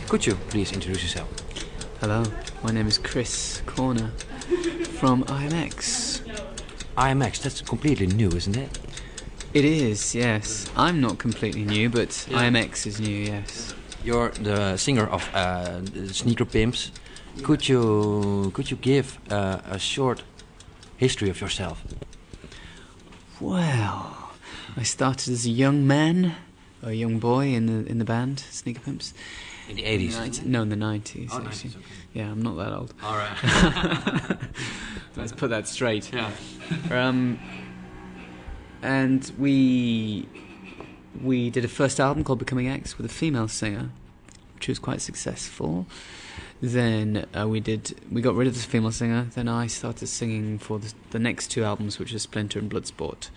Could you please introduce yourself? Hello, my name is Chris Corner from IAMX. IAMX, that's completely new, isn't it? It is, yes. I'm not completely new, but IAMX is new, yes. You're the singer of Sneaker Pimps. Could you give a short history of yourself? Well, I started as a young man, a young boy in the band Sneaker Pimps. In the 80s? No, in the 90s. Oh, actually. 90s, okay. Yeah, I'm not that old. All right. Let's put that straight. Yeah. And we did a first album called Becoming X with a female singer, which was quite successful. Then we got rid of the female singer. Then I started singing for the next two albums, which are Splinter and Bloodsport.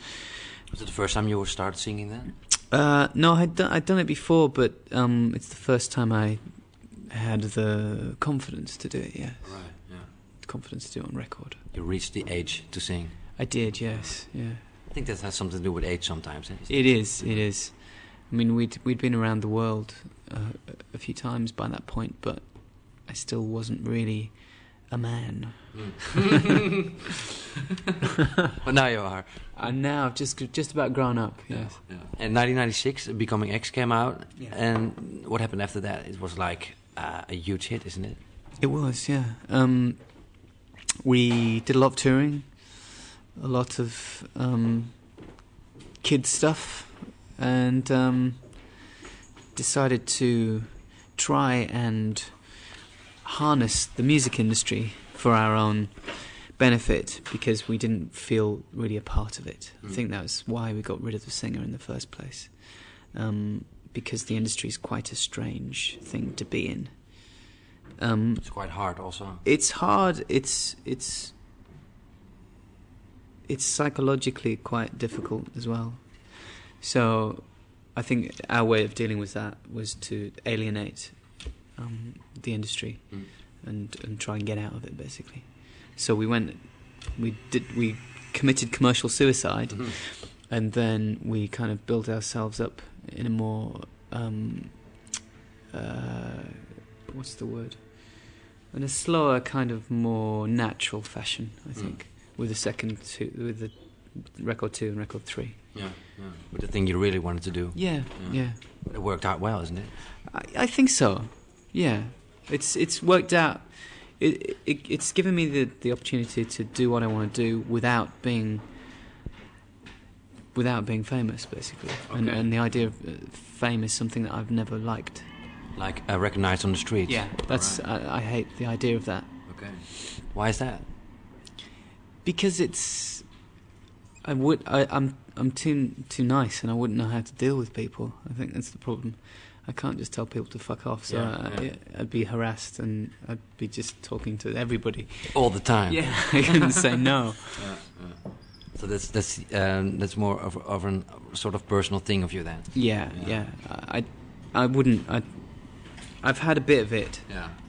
Was it the first time you started singing then? No, I'd done it before, but it's the first time I had the confidence to do it. Yes, Right. Yeah. Confidence to do it on record. You reached the age to sing. I did, yes, yeah. I think that has something to do with age sometimes. It is. I mean, we'd been around the world a few times by that point, but I still wasn't really a man. But now you are. And now I've just about grown up. Yes. Yeah. In 1996, Becoming X came out, Yeah. and what happened after that? It was like a huge hit, isn't it? It was, yeah. We did a lot of touring, a lot of kids stuff, and decided to try and harness the music industry for our own benefit, because we didn't feel really a part of it. I think that was why we got rid of the singer in the first place, because the industry is quite a strange thing to be in. It's quite hard also. It's hard. It's psychologically quite difficult as well. So I think our way of dealing with that was to alienate the industry and try and get out of it, basically. So we committed commercial suicide, and then we kind of built ourselves up in a more what's the word? In a slower, kind of more natural fashion, I think, with the record 2 and record 3. Yeah. But the thing you really wanted to do. Yeah. It worked out well, isn't it? I think so. Yeah, it's worked out. It's given me the opportunity to do what I want to do without being famous, basically. Okay. And the idea of fame is something that I've never liked. Like recognized on the street. Yeah, that's Right. I hate the idea of that. Okay. Why is that? Because I'm too nice, and I wouldn't know how to deal with people. I think that's the problem. I can't just tell people to fuck off. So I'd be harassed, and I'd be just talking to everybody All the time. Yeah, I couldn't say no. Yeah. So that's more of a sort of personal thing of you then. Yeah. I wouldn't. I've had a bit of it,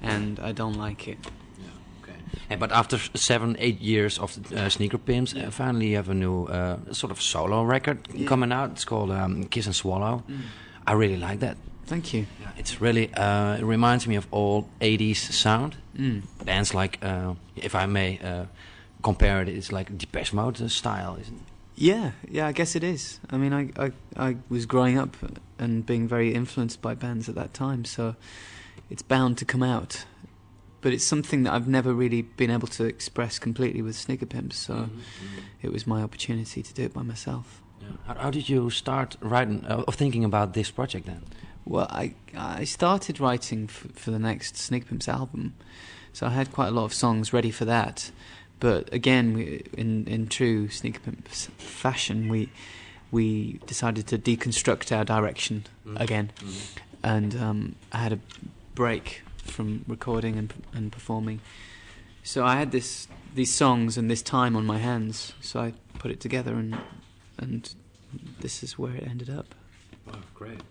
and I don't like it. Yeah. Okay. But after 7-8 years of Sneaker Pimps, finally you have a new sort of solo record coming out. It's called Kiss and Swallow. I really like that. Thank you. Yeah, it's really it reminds me of old 80s sound. Bands like, if I may compare it, it's like Depeche Mode style, isn't it? Yeah, I guess it is. I mean, I was growing up and being very influenced by bands at that time, so it's bound to come out. But it's something that I've never really been able to express completely with Sneaker Pimps, so it was my opportunity to do it by myself. Yeah. How did you start writing or thinking about this project then? Well, I started writing for the next Sneaker Pimps album, so I had quite a lot of songs ready for that. But again, in true Sneaker Pimps fashion, we decided to deconstruct our direction again, and I had a break from recording and performing. So I had these songs and this time on my hands, so I put it together, and this is where it ended up. Wow, great.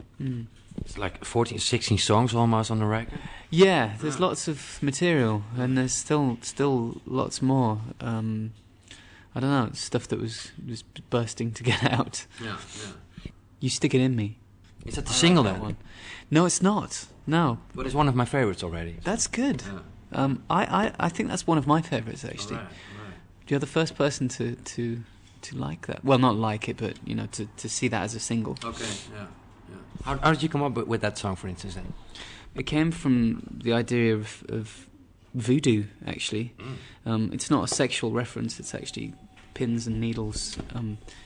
It's like 14, 16 songs almost on the record. Yeah, there's lots of material, and there's still lots more. I don't know, stuff that was bursting to get out. Yeah. You Stick It In Me. Is that the single that then? one? No, it's not. No. But it's one of my favorites already. That's good. Yeah. I think that's one of my favourites actually. All right. You're the first person to like that. Well, not like it, but you know, to see that as a single. Okay. Yeah. How did you come up with that song, for instance? Then? It came from the idea of voodoo, actually. It's not a sexual reference. It's actually pins and needles.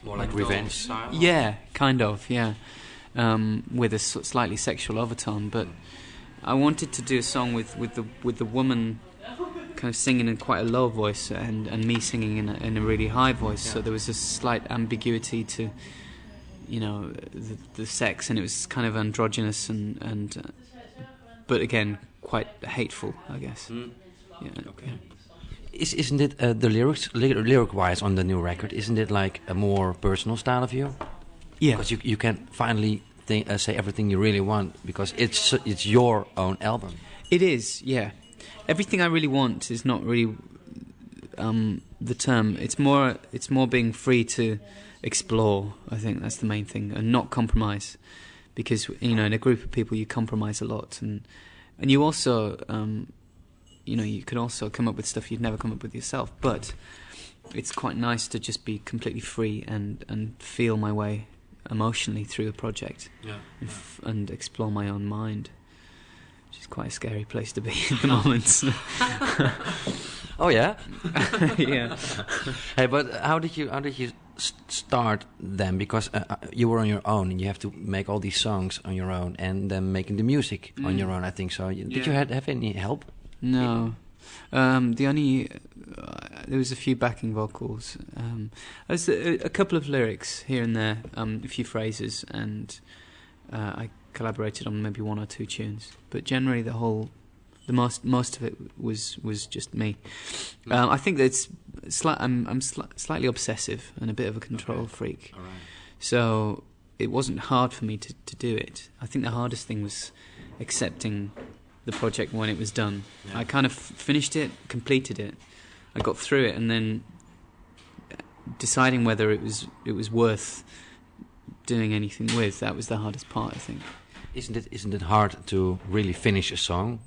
More like revenge style? Yeah, kind of, yeah. With a slightly sexual overtone. But I wanted to do a song with the woman kind of singing in quite a low voice and me singing in a really high voice. Yeah. So there was a slight ambiguity to, you know, the sex, and it was kind of androgynous and but again quite hateful, I guess. Yeah. Okay. Isn't it the lyric wise on the new record? Isn't it like a more personal style of you? Yeah. Because you can finally say everything you really want because it's your own album. It is. Yeah. Everything I really want is not really the term. It's more being free to explore. I think that's the main thing, and not compromise, because you know, in a group of people you compromise a lot, and you also you know, you can also come up with stuff you'd never come up with yourself. But it's quite nice to just be completely free and feel my way emotionally through a project, and explore my own mind, which is quite a scary place to be at the moment. Oh yeah. Yeah. Hey, but how did you start then? Because you were on your own, and you have to make all these songs on your own, and then making the music on your own. I think so. Did you have any help? No. The only there was a few backing vocals. There's a couple of lyrics here and there, a few phrases, and I collaborated on maybe one or two tunes. But generally, the most of it was just me. I think that I'm slightly obsessive and a bit of a control freak. All right. So it wasn't hard for me to do it. I think the hardest thing was accepting the project when it was done. Yeah. I kind of finished it, completed it, I got through it, and then deciding whether it was worth doing anything with. That was the hardest part, I think. Isn't it hard to really finish a song?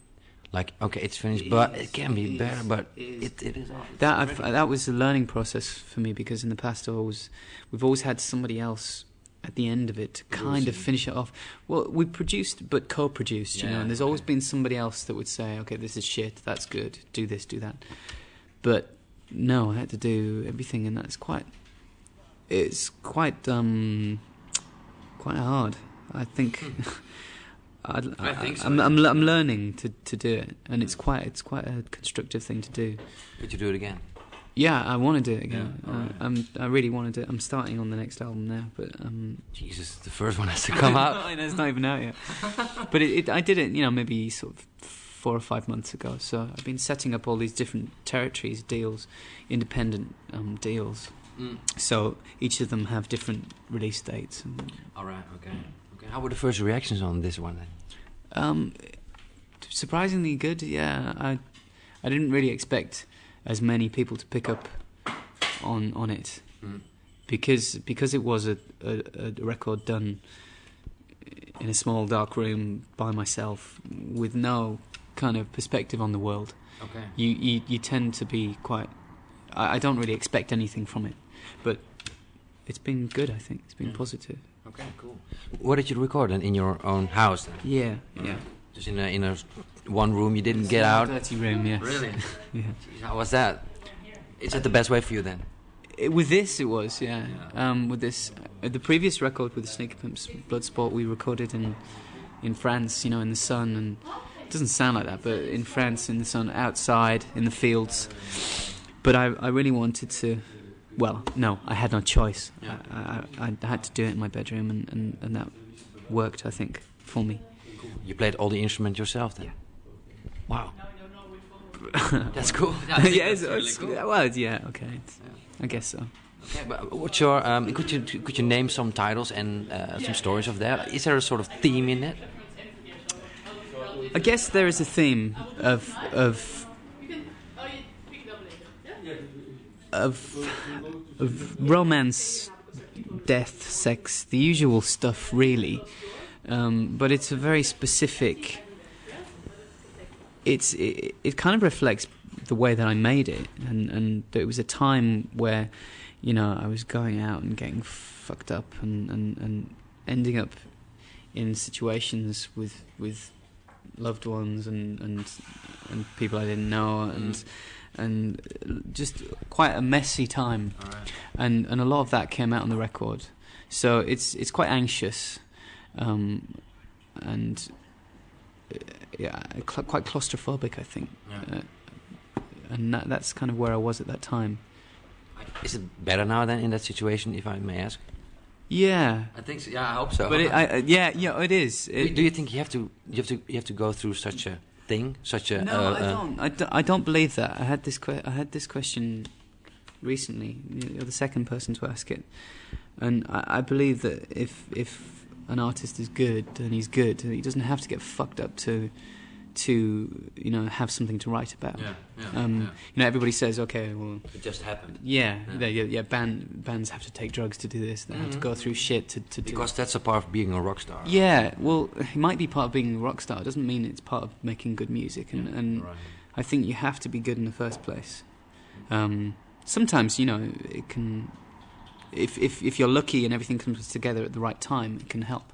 Like, okay, it's finished, but it can be better. But it is hard. That was a learning process for me, because in the past we've always had somebody else at the end of it to kind of finish it off. Well, we produced but co-produced, you know, and there's always been somebody else that would say, okay, this is shit, that's good, do this, do that. But no, I had to do everything, and it's quite hard, I think. I'm learning to do it, and it's quite a constructive thing to do. Would you do it again? Yeah, I want to do it again. Yeah. I really want to do it. I'm starting on the next album now, but Jesus, the first one has to come out. I know, it's not even out yet. But I did it, you know, maybe sort of 4 or 5 months ago. So I've been setting up all these different territories, deals, independent deals. So each of them have different release dates. All right. Okay. How were the first reactions on this one then? Surprisingly good. Yeah, I didn't really expect as many people to pick up on it, because it was a record done in a small dark room by myself with no kind of perspective on the world. Okay. You tend to be quite. I don't really expect anything from it, but it's been good. I think it's been positive. Okay, cool. What did you record in your own house then? Yeah. Just in a one room, you didn't get out? Dirty room, yes. Really? Yeah. Jeez, how was that? Is that the best way for you then? With this, it was, yeah. With this, the previous record with the Sneaker Pimps, Bloodsport, we recorded in France, you know, in the sun, and it doesn't sound like that, but in France, in the sun, outside, in the fields. But I really wanted to. Well, no, I had no choice. Yeah. I had to do it in my bedroom, and that worked, I think, for me. You played all the instruments yourself then? Yeah. Wow. That's cool. Yeah, it's really cool. Well, yeah, okay. I guess so. Okay, but what's your? Could you name some titles and some stories of that? Is there a sort of theme in it? I guess there is a theme of romance, death, sex, the usual stuff, really. But it's a very specific it kind of reflects the way that I made it, and it was a time where, you know, I was going out and getting fucked up and ending up in situations with loved ones and people I didn't know, and just quite a messy time. All right. And a lot of that came out on the record, so it's quite anxious, and yeah, quite claustrophobic, I think. Yeah. And that's kind of where I was at that time. Is it better now than in that situation, if I may ask? Yeah, I think so. Yeah, I hope so. but it is. Do you think you have to go through such a thing, such a? No, I don't believe that. I had this question recently. You're the second person to ask it, and I believe that if an artist is good and he's good, he doesn't have to get fucked up to you know, have something to write about. You know, everybody says, okay, well, it just happened. Bands have to take drugs to do this. They have to go through shit to do. Because that's a part of being a rock star. Yeah, well, it might be part of being a rock star. It doesn't mean it's part of making good music, and Right. I think you have to be good in the first place. Sometimes, you know, it can. If you're lucky and everything comes together at the right time, it can help.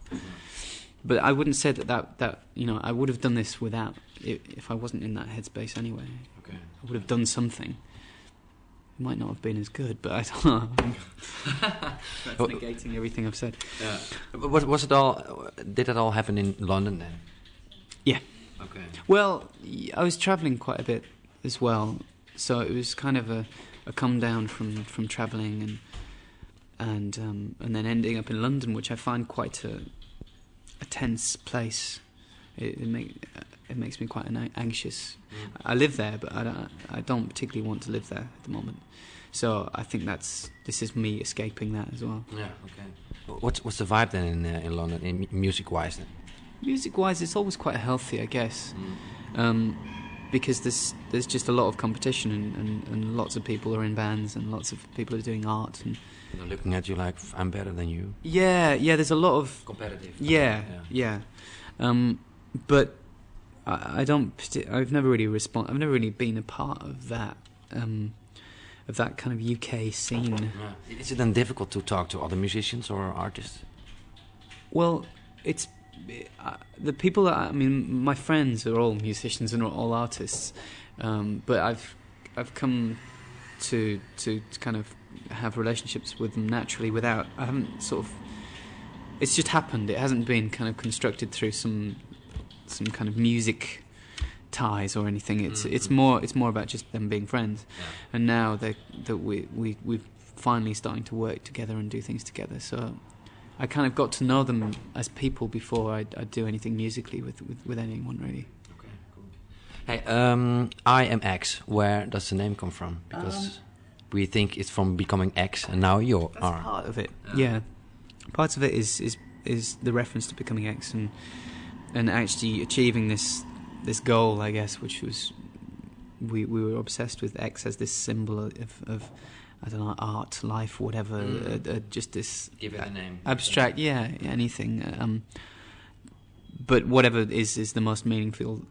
But I wouldn't say that you know, I would have done this without if I wasn't in that headspace anyway. Okay. I would have done something. It might not have been as good, but I don't know. That's negating everything I've said. Yeah. Was it all? Did it all happen in London then? Yeah. Okay. Well, I was travelling quite a bit as well, so it was kind of a come down from travelling and then ending up in London, which I find quite a tense place. It makes me quite anxious. I live there, but I don't particularly want to live there at the moment. So I think this is me escaping that as well. Yeah. Okay. What's the vibe then in London, music wise then? Music wise, it's always quite healthy, I guess, because there's just a lot of competition and lots of people are in bands and lots of people are doing art and. They're looking at you like I'm better than you. Yeah. There's a lot of competitive. Yeah. But I don't. I've never really I've never really been a part of that kind of UK scene. Yeah. Is it then difficult to talk to other musicians or artists? Well, it's the people that I mean. My friends are all musicians and all artists, but I've come to kind of have relationships with them naturally without. I haven't sort of. It's just happened. It hasn't been kind of constructed through some kind of music ties or anything. It's more about just them being friends, and now that we're finally starting to work together and do things together. So I kind of got to know them as people before I'd do anything musically with anyone really. Okay, cool. Hey, IAMX, where does the name come from? Because we think it's from becoming X, and now you're that's R. part of it. Yeah. Part of it is the reference to becoming X and actually achieving this goal, I guess, which was we were obsessed with X as this symbol of I don't know, art, life, whatever, just this Give it a name. Abstract, anything. But whatever is the most meaningful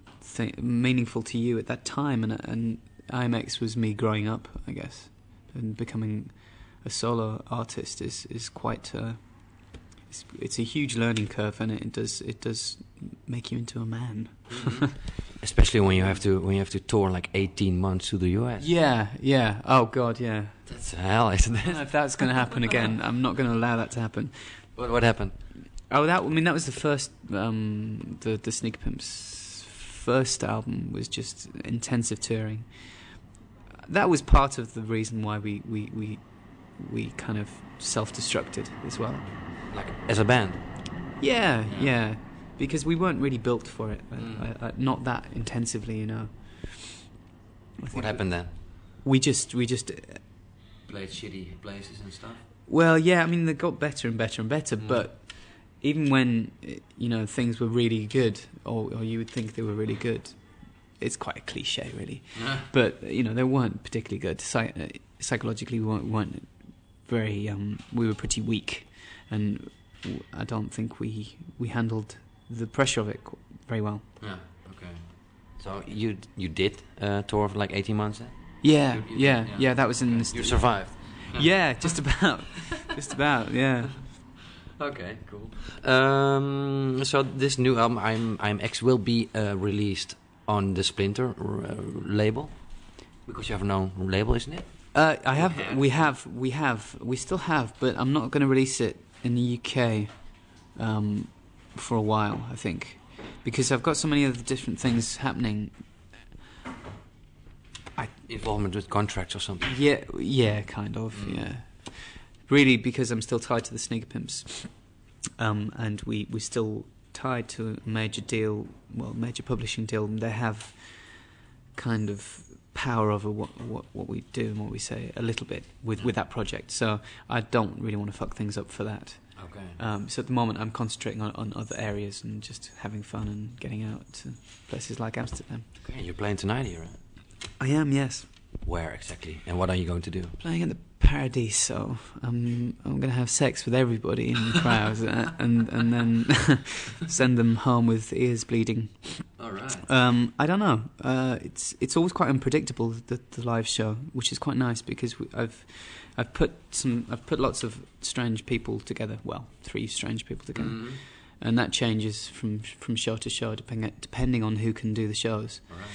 to you at that time, and IAMX was me growing up, I guess, and becoming a solo artist is quite. It's a huge learning curve, and it does make you into a man. Especially when you have to tour like 18 months to the US. Yeah. Oh God, yeah. That's hell, isn't it? I don't know if that's going to happen again. I'm not going to allow that to happen. What happened? Oh, that was the first. The Sneaker Pimps' first album was just intensive touring. That was part of the reason why we kind of self-destructed as well. Like as a band? Yeah. Because we weren't really built for it, not that intensively, you know. What happened then? We just Played shitty places and stuff. Well, yeah, I mean they got better and better and better, but even when you know things were really good, or you would think they were really good, it's quite a cliche, really. But you know they weren't particularly good. Psychologically, we weren't very. We were pretty weak, and I don't think we handled the pressure of it very well. Yeah. Okay. So you did tour for like 18 months then? Yeah, You yeah, did, yeah. That was in this. You survived. Yeah, just about, just about. Yeah. Okay, cool. So this new album, IAMX, will be released on the Splinter label, because you have no label, isn't it? I have. We still have, but I'm not going to release it in the UK for a while. I think because I've got so many other different things happening. Involvement with contracts or something. Yeah, kind of. Yeah, really, because I'm still tied to the Sneaker Pimps, and we're still tied to a major deal, major publishing deal. And they have kind of power over what we do and what we say a little bit with that project. So I don't really want to fuck things up for that. Okay. So at the moment I'm concentrating on other areas and just having fun and getting out to places like Amsterdam. Okay, you're playing tonight here, right? I am, yes. Where exactly? And what are you going to do? Playing at the Paradiso. I'm going to have sex with everybody in the crowd and then send them home with ears bleeding. All right. I don't know. It's always quite unpredictable, the live show, which is quite nice because I've put lots of strange people together. Well, 3 strange people together, and that changes from show to show depending on who can do the shows. All right.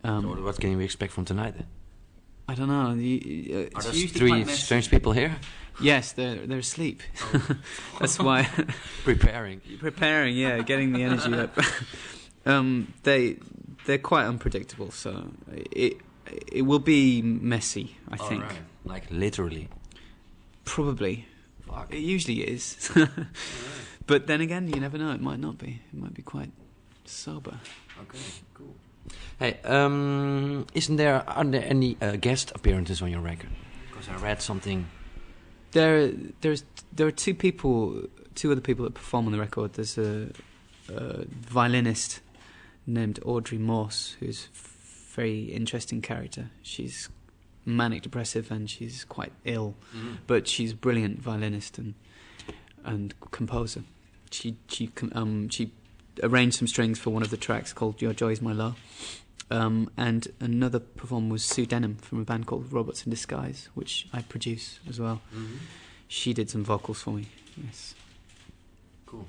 So what can we expect from tonight then? I don't know. Are there 3 strange people here? Yes, they're asleep. Oh. That's why. Preparing, yeah, getting the energy up. They're quite unpredictable, so it will be messy, I think. Right. Like literally. Probably. Fuck. It usually is. But then again, you never know. It might not be. It might be quite sober. Okay, cool. Hey, are there any guest appearances on your record? Because I read something. There are 2 other people that perform on the record. There's a violinist named Audrey Morse, who's a very interesting character. She's manic depressive and she's quite ill, but she's a brilliant violinist and composer. She arranged some strings for one of the tracks called Your Joy Is My Law. And another performer was Sue Denham from a band called Robots in Disguise, which I produce as well. She did some vocals for me. Yes. Cool.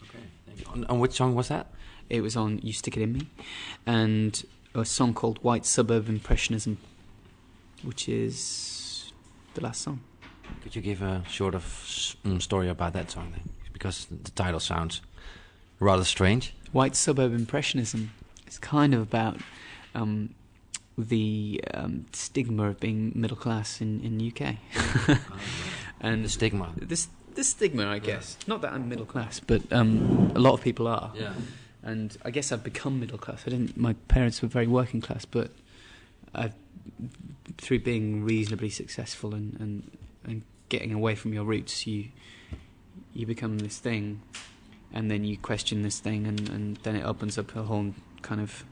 Okay. Thank you. On which song was that? It was on You Stick It In Me, and a song called White Suburb Impressionism, which is the last song. Could you give a sort of story about that song then? Because the title sounds rather strange. White Suburb Impressionism is kind of about the stigma of being middle class in UK. And the stigma. The stigma, I guess. Not that I'm middle class, but a lot of people are. Yeah. And I guess I've become middle class. My parents were very working class, but through being reasonably successful and getting away from your roots, you become this thing, and then you question this thing, and then it opens up a whole kind of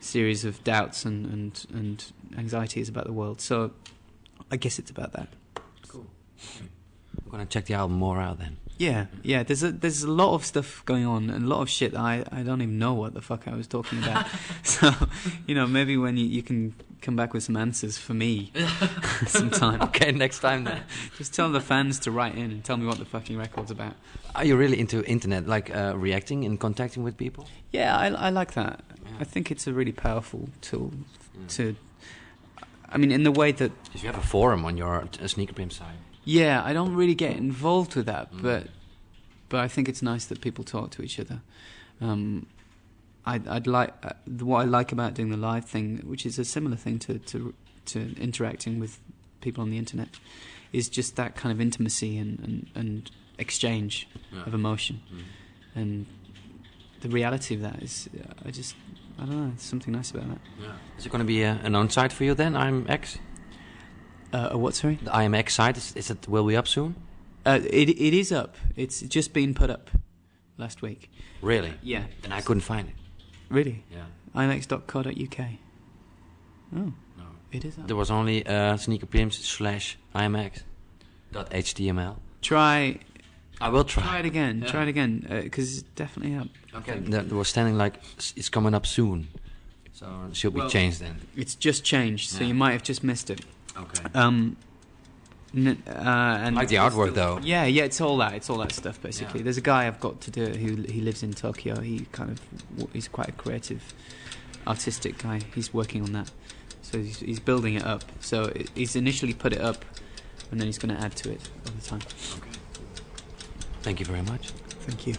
series of doubts and anxieties about the world. So I guess it's about that. Cool. I'm gonna check the album more out then. Yeah. There's a lot of stuff going on and a lot of shit that I don't even know what the fuck I was talking about. So maybe when you can come back with some answers for me sometime. Okay, next time then. Just tell the fans to write in and tell me what the fucking record's about. Are you really into internet, like reacting and contacting with people? Yeah, I like that. Yeah. I think it's a really powerful tool to. I mean, in the way that. Because you have a forum on your Sneaker Pimp site. Yeah, I don't really get involved with that, but I think it's nice that people talk to each other. I'd like what I like about doing the live thing, which is a similar thing to interacting with people on the internet, is just that kind of intimacy and exchange of emotion, and the reality of that is I don't know, there's something nice about that. Yeah. Is it going to be an on-site for you then, IAMX? A what, sorry? The IAMX site, will be up soon? It is up. It's just been put up last week. Really? Yeah. And I couldn't find it. Really? Yeah. IAMX.co.uk. Oh. No. It is up. There was only sneakerpimps/IAMX.html. I will try. Try it again. Yeah. Try it again, because it's definitely up. Okay. There was standing like, it's coming up soon. So it should be changed then. It's just changed, so you might have just missed it. Okay. And Like the artwork, though. Yeah, it's all that. It's all that stuff, basically. Yeah. There's a guy I've got to do it he lives in Tokyo. He's quite a creative, artistic guy. He's working on that, so he's building it up. So he's initially put it up, and then he's going to add to it over time. Okay. Thank you very much. Thank you.